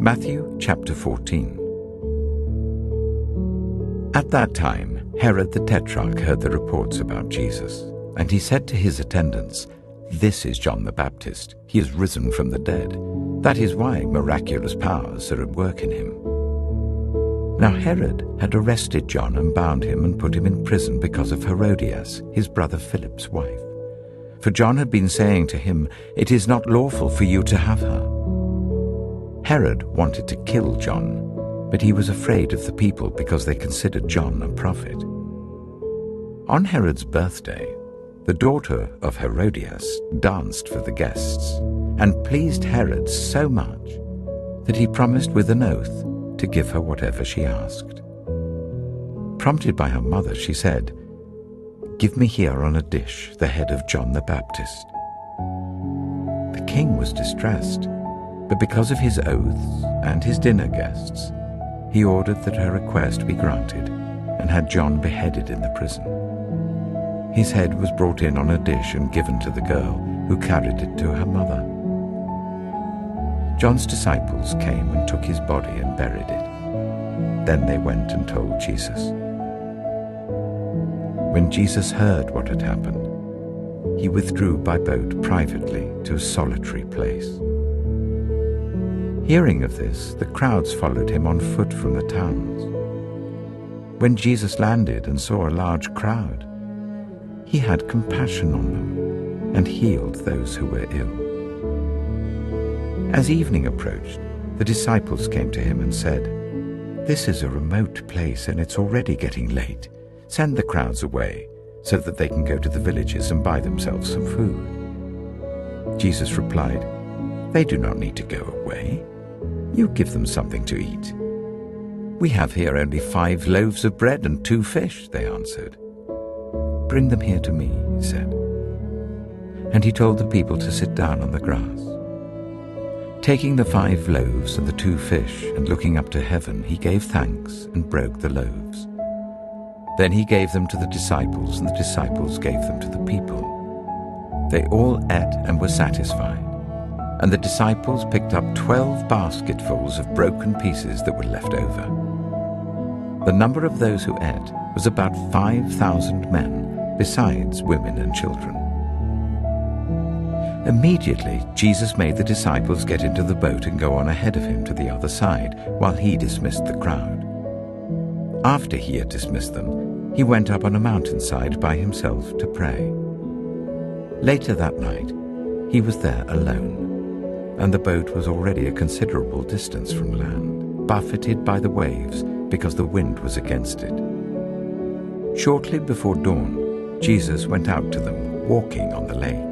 Matthew chapter 14. At that time, Herod the Tetrarch heard the reports about Jesus, and he said to his attendants, "This is John the Baptist. He is risen from the dead. That is why miraculous powers are at work in him." Now Herod had arrested John and bound him and put him in prison because of Herodias, his brother Philip's wife. For John had been saying to him, "It is not lawful for you to have her." Herod wanted to kill John, but he was afraid of the people because they considered John a prophet. On Herod's birthday, the daughter of Herodias danced for the guests and pleased Herod so much that he promised with an oath to give her whatever she asked. Prompted by her mother, she said, "Give me here on a dish the head of John the Baptist." The king was distressed, but because of his oaths and his dinner guests, he ordered that her request be granted and had John beheaded in the prison. His head was brought in on a dish and given to the girl, who carried it to her mother. John's disciples came and took his body and buried it. Then they went and told Jesus. When Jesus heard what had happened, he withdrew by boat privately to a solitary place. Hearing of this, the crowds followed him on foot from the towns. When Jesus landed and saw a large crowd, he had compassion on them and healed those who were ill. As evening approached, the disciples came to him and said, "This is a remote place and it's already getting late. Send the crowds away so that they can go to the villages and buy themselves some food." Jesus replied, "They do not need to go away. You give them something to eat." "We have here only 5 loaves of bread and 2 fish," they answered. "Bring them here to me," he said. And he told the people to sit down on the grass. Taking the 5 loaves and the 2 fish and looking up to heaven, he gave thanks and broke the loaves. Then he gave them to the disciples, and the disciples gave them to the people. They all ate and were satisfied, and the disciples picked up 12 basketfuls of broken pieces that were left over. The number of those who ate was about 5,000 men, besides women and children. Immediately, Jesus made the disciples get into the boat and go on ahead of him to the other side, while he dismissed the crowd. After he had dismissed them, he went up on a mountainside by himself to pray. Later that night, he was there alone, and the boat was already a considerable distance from land, buffeted by the waves because the wind was against it. Shortly before dawn, Jesus went out to them, walking on the lake.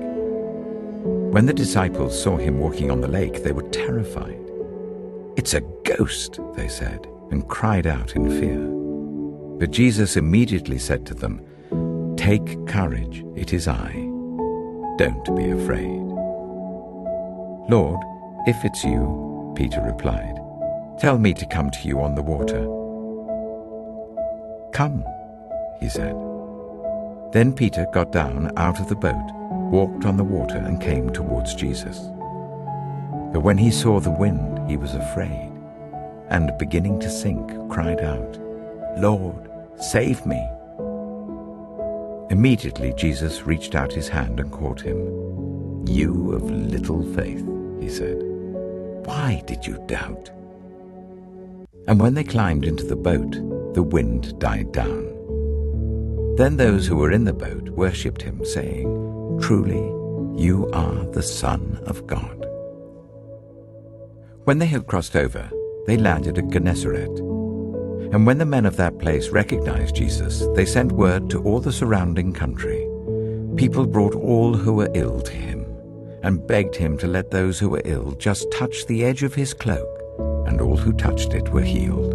When the disciples saw him walking on the lake, they were terrified. "It's a ghost," they said, and cried out in fear. But Jesus immediately said to them, "Take courage, it is I. Don't be afraid." "Lord, if it's you," Peter replied, "tell me to come to you on the water." "Come," he said. Then Peter got down out of the boat, walked on the water and came towards Jesus. But when he saw the wind, he was afraid, and beginning to sink, cried out, "Lord, save me." Immediately Jesus reached out his hand and caught him. "You of little faith," he said, "why did you doubt?" And when they climbed into the boat, the wind died down. Then those who were in the boat worshipped him, saying, "Truly, you are the Son of God." When they had crossed over, they landed at Gennesaret. And when the men of that place recognized Jesus, they sent word to all the surrounding country. People brought all who were ill to him, and begged him to let those who were ill just touch the edge of his cloak, and all who touched it were healed.